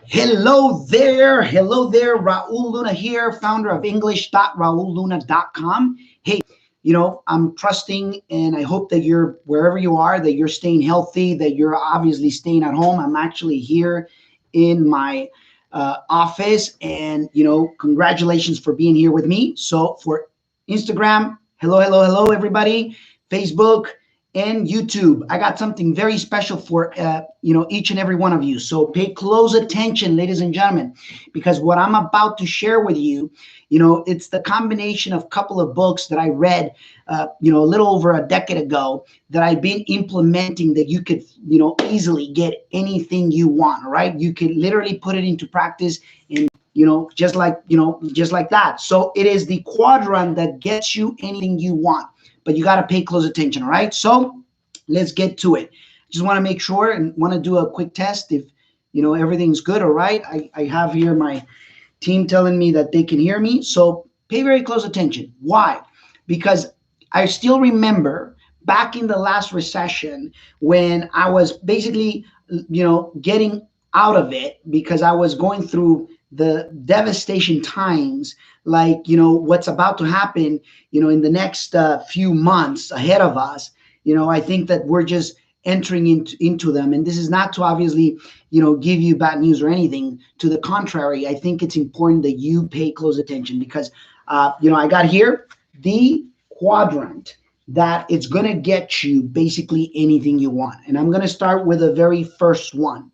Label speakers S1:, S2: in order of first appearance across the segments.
S1: Hello there, Raul Luna here, founder of English.RaulLuna.com. Hey, I'm trusting and I hope that you're wherever you are, that you're staying healthy, that you're obviously staying at home. I'm actually here in my office, and congratulations for being here with me. So for Instagram, hello, everybody, Facebook, and YouTube, I got something very special for each and every one of you. So pay close attention, ladies and gentlemen, because what I'm about to share with you, it's the combination of a couple of books that I read, a little over a decade ago, that I've been implementing, that you could, easily get anything you want. All right, you could literally put it into practice, and just like that. So it is the quadrant that gets you anything you want, but you got to pay close attention. All right, so let's get to it. Just want to make sure and want to do a quick test if everything's good. All right, I have here my team telling me that they can hear me, so pay very close attention. Why? Because I still remember back in the last recession when I was basically getting out of it, because I was going through the devastation times, like what's about to happen in the next few months ahead of us. I think that we're just entering into them, and this is not to obviously give you bad news or anything. To the contrary, I think it's important that you pay close attention, because I got here the quadrant that it's going to get you basically anything you want, and I'm going to start with the very first one,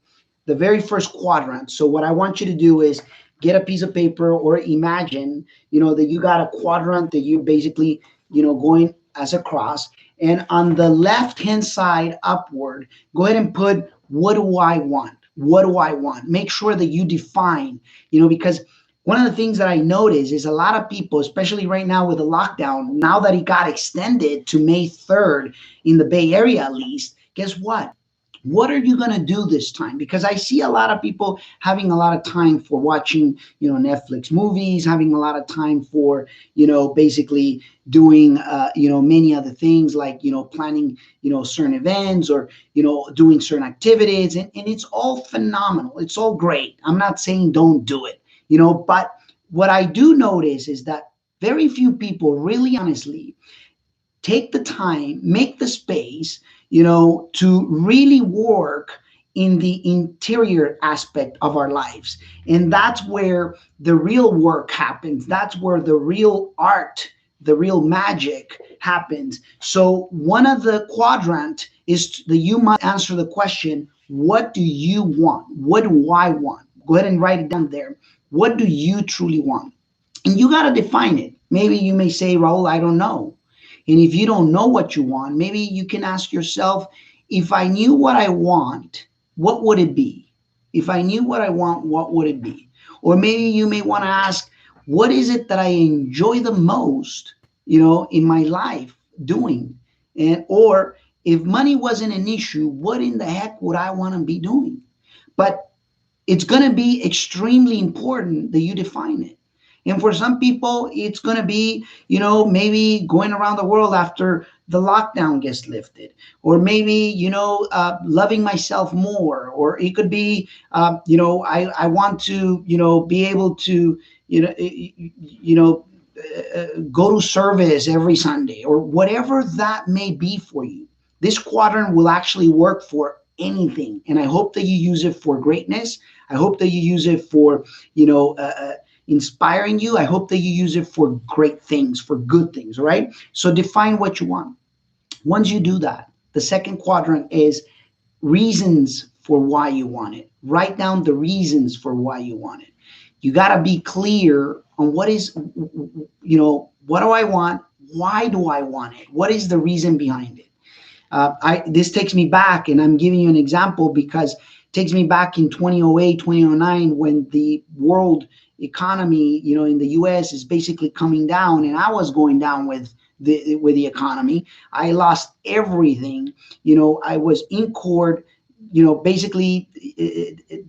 S1: the very first quadrant. So what I want you to do is get a piece of paper, or imagine that you got a quadrant that you basically going as a cross, and on the left hand side upward, go ahead and put, what do I want? What do I want? Make sure that you define, because one of the things that I notice is a lot of people, especially right now with the lockdown, now that it got extended to May 3rd in the Bay Area at least, guess what? What are you going to do this time? Because I see a lot of people having a lot of time for watching, Netflix movies, having a lot of time for, basically doing, many other things, like, planning, certain events, or, doing certain activities. And it's all phenomenal. It's all great. I'm not saying don't do it, but what I do notice is that very few people really honestly take the time, make the space, to really work in the interior aspect of our lives. And that's where the real work happens. That's where the real art, the real magic happens. So one of the quadrant is that you must answer the question, what do you want? What do I want? Go ahead and write it down there. What do you truly want? And you got to define it. Maybe you may say, Raul, I don't know. And if you don't know what you want, maybe you can ask yourself, if I knew what I want, what would it be? If I knew what I want, what would it be? Or maybe you may want to ask, what is it that I enjoy the most, in my life doing? And or if money wasn't an issue, what in the heck would I want to be doing? But it's going to be extremely important that you define it. And for some people, it's going to be, maybe going around the world after the lockdown gets lifted, or maybe, loving myself more, or it could be, I want to, be able to, go to service every Sunday, or whatever that may be for you. This quadrant will actually work for anything. And I hope that you use it for greatness. I hope that you use it for, inspiring you. I hope that you use it for great things, for good things. All right. So define what you want. Once you do that, the second quadrant is reasons for why you want it. Write down the reasons for why you want it. You got to be clear on what is, what do I want? Why do I want it? What is the reason behind it? This takes me back, and I'm giving you an example because it takes me back in 2008, 2009, when the world economy, in the US is basically coming down, and I was going down with the economy. I lost everything. I was in court, basically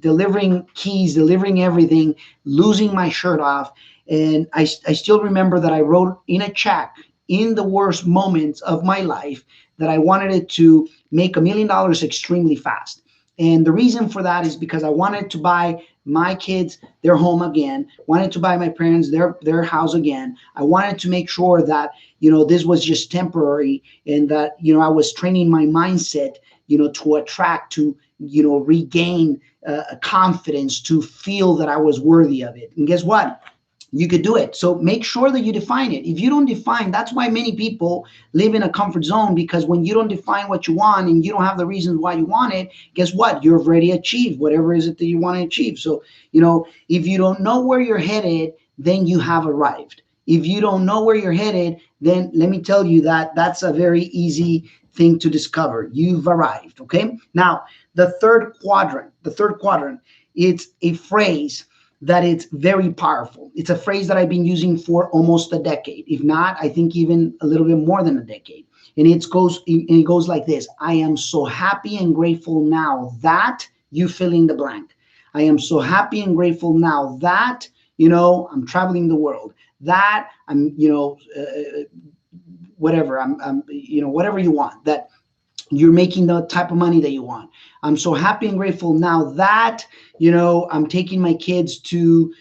S1: delivering keys, delivering everything, losing my shirt off. And I still remember that I wrote in a check in the worst moments of my life that I wanted it to make $1 million extremely fast. And the reason for that is because I wanted to buy my kids their home again, wanted to buy my parents their house again. I wanted to make sure that, this was just temporary, and that, I was training my mindset, to attract, to, regain confidence, to feel that I was worthy of it. And guess what? You could do it. So make sure that you define it. If you don't define, that's why many people live in a comfort zone, because when you don't define what you want and you don't have the reasons why you want it, guess what? You've already achieved whatever is it that you want to achieve. So, if you don't know where you're headed, then you have arrived. If you don't know where you're headed, then let me tell you that that's a very easy thing to discover. You've arrived. Okay. Now, the third quadrant, it's a phrase that it's very powerful. It's a phrase that I've been using for almost a decade. If not, I think even a little bit more than a decade. And it goes like this: I am so happy and grateful now that you fill in the blank. I am so happy and grateful now that, I'm traveling the world, that I'm, whatever, whatever you want, that you're making the type of money that you want. I'm so happy and grateful now that, I'm taking my kids to,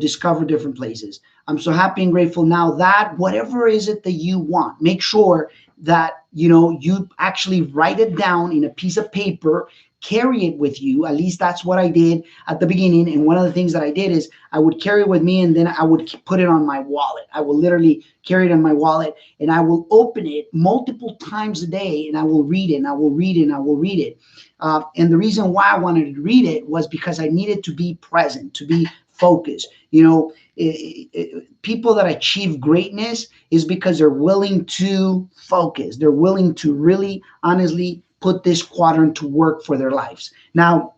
S1: discover different places. I'm so happy and grateful now that, whatever is it that you want, make sure that, you actually write it down in a piece of paper, carry it with you. At least that's what I did at the beginning. And one of the things that I did is I would carry it with me, and then I would put it on my wallet. I will literally carry it in my wallet, and I will open it multiple times a day, and I will read it, and I will read it, and I will read it. And the reason why I wanted to read it was because I needed to be present, to be focused. People that achieve greatness is because they're willing to focus. They're willing to really, honestly put this quadrant to work for their lives. Now,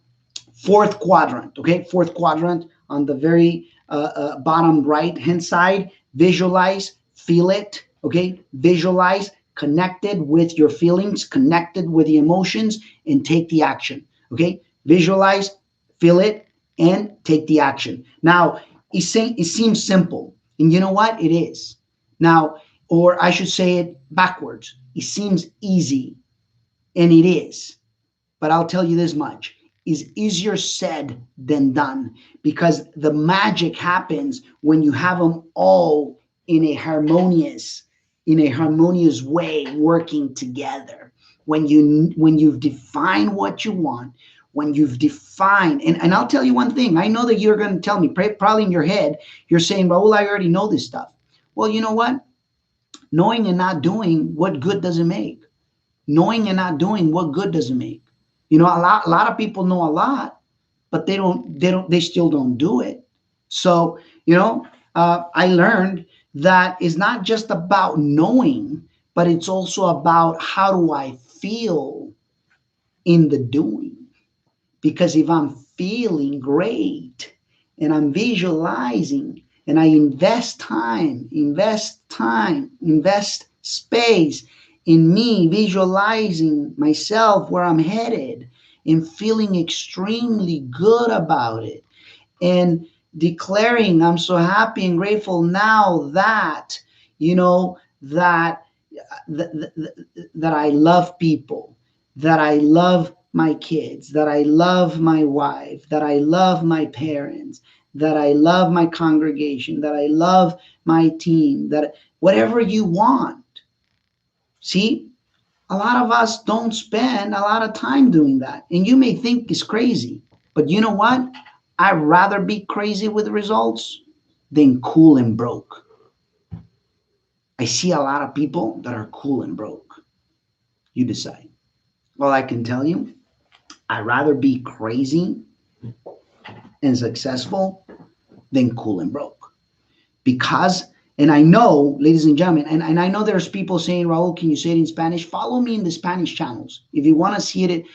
S1: fourth quadrant, okay? Fourth quadrant on the very bottom right hand side: visualize, feel it, okay? Visualize, connected with your feelings, connected with the emotions, and take the action, okay? Visualize, feel it, and take the action. Now, it seems simple, and you know what? It is. Now, or I should say it backwards. It seems easy, and it is. But I'll tell you this much: is easier said than done, because the magic happens when you have them all in a harmonious way, working together. When you've defined what you want, when you've defined, and I'll tell you one thing. I know that you're going to tell me, probably in your head, you're saying, Raul, I already know this stuff. Well, you know what? Knowing and not doing, what good does it make? Knowing and not doing, what good does it make? A lot of people know a lot, but they still don't do it. So, I learned that it's not just about knowing, but it's also about how do I feel in the doing. Because if I'm feeling great and I'm visualizing, and I invest space in me, visualizing myself where I'm headed, and feeling extremely good about it, and declaring, I'm so happy and grateful now that, that that I love people, that I love my kids, that I love my wife, that I love my parents, that I love my congregation, that I love my team, that whatever you want. See, a lot of us don't spend a lot of time doing that. And you may think it's crazy, but you know what? I'd rather be crazy with results than cool and broke. I see a lot of people that are cool and broke. You decide. Well, I can tell you, I'd rather be crazy and successful than cool and broke. Because, and I know, ladies and gentlemen, and I know there's people saying, Raul, can you say it in Spanish? Follow me in the Spanish channels. If you want to see it,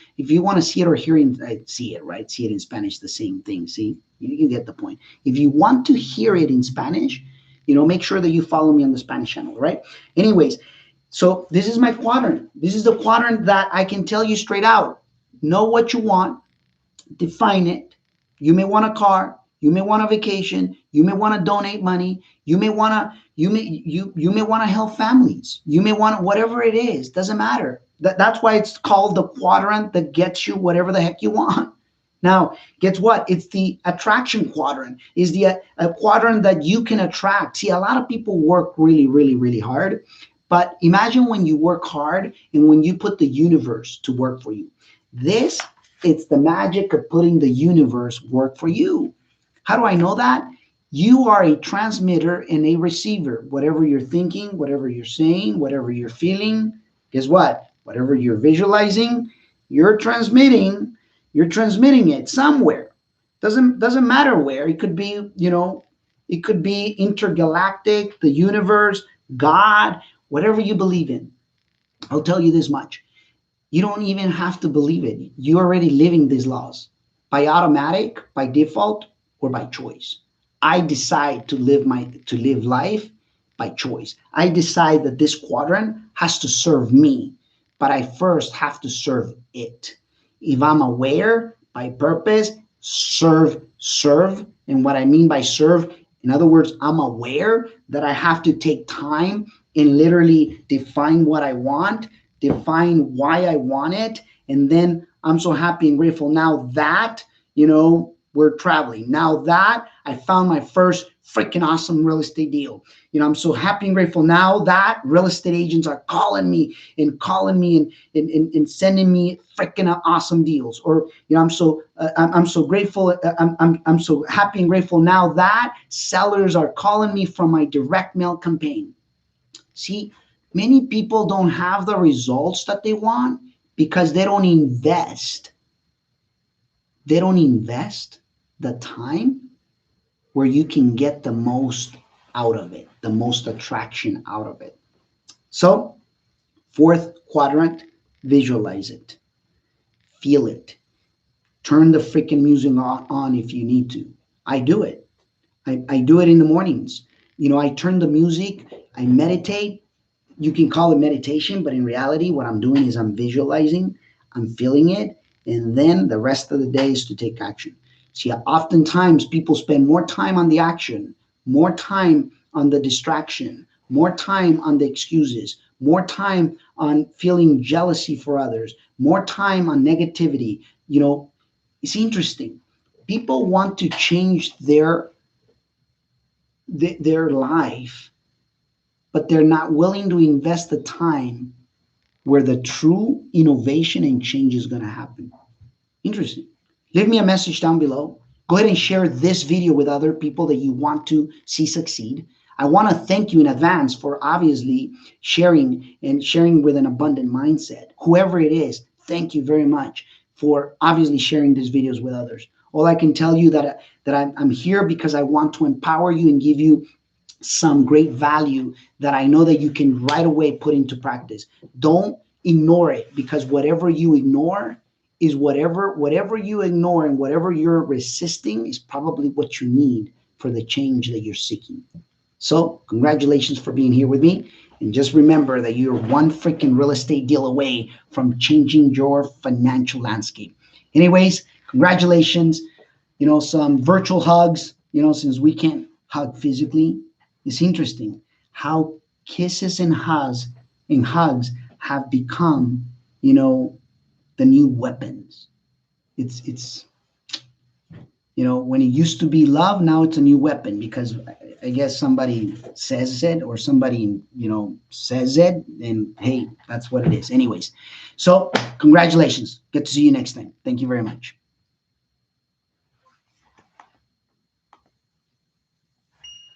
S1: or hear it, see it, right? See it in Spanish, the same thing. See, you get the point. If you want to hear it in Spanish, make sure that you follow me on the Spanish channel, right? Anyways, so this is my quadrant. This is the quadrant that I can tell you straight out. Know what you want, define it. You may want a car, you may want a vacation, you may want to donate money, you may want to help families, you may want to, whatever it is, doesn't matter. That's why it's called the quadrant that gets you whatever the heck you want. Now, guess what? It's the attraction quadrant. Is the a quadrant that you can attract. See, a lot of people work really, really, really hard, but imagine when you work hard and when you put the universe to work for you. This, it's the magic of putting the universe work for you. How do I know that? You are a transmitter and a receiver. Whatever you're thinking, whatever you're saying, whatever you're feeling, guess what? Whatever you're visualizing, you're transmitting. You're transmitting it somewhere. Doesn't matter where. It could be, it could be intergalactic, the universe, God, whatever you believe in. I'll tell you this much. You don't even have to believe it. You're already living these laws by automatic, by default, or by choice. I decide to live life by choice. I decide that this quadrant has to serve me, but I first have to serve it. If I'm aware, by purpose, serve. And what I mean by serve, in other words, I'm aware that I have to take time and literally define what I want, define why I want it, and then I'm so happy and grateful now that, we're traveling. Now that I found my first freaking awesome real estate deal. I'm so happy and grateful now that real estate agents are calling me and sending me freaking awesome deals. Or, I'm so grateful. I'm so happy and grateful now that sellers are calling me from my direct mail campaign. See, many people don't have the results that they want because they don't invest. They don't invest the time where you can get the most out of it, the most attraction out of it. So, fourth quadrant, visualize it, feel it, turn the freaking music on if you need to. I do it. I do it in the mornings. I turn the music, I meditate. You can call it meditation, but in reality, what I'm doing is I'm visualizing, I'm feeling it, and then the rest of the day is to take action. See, oftentimes people spend more time on the action, more time on the distraction, more time on the excuses, more time on feeling jealousy for others, more time on negativity. It's interesting. People want to change their life, but they're not willing to invest the time where the true innovation and change is going to happen. Interesting. Leave me a message down below. Go ahead and share this video with other people that you want to see succeed. I want to thank you in advance for obviously sharing with an abundant mindset. Whoever it is, thank you very much for obviously sharing these videos with others. All I can tell you that I'm here because I want to empower you and give you some great value that I know that you can right away put into practice. Don't ignore it, because whatever you ignore is whatever you ignore and whatever you're resisting is probably what you need for the change that you're seeking. So congratulations for being here with me. And just remember that you're one freaking real estate deal away from changing your financial landscape. Anyways, congratulations. Some virtual hugs, since we can't hug physically. It's interesting how kisses and hugs have become, the new weapons. It's when it used to be love, now it's a new weapon because I guess somebody says it or somebody says it, and hey, that's what it is. Anyways, so congratulations. Get to see you next time. Thank you very much.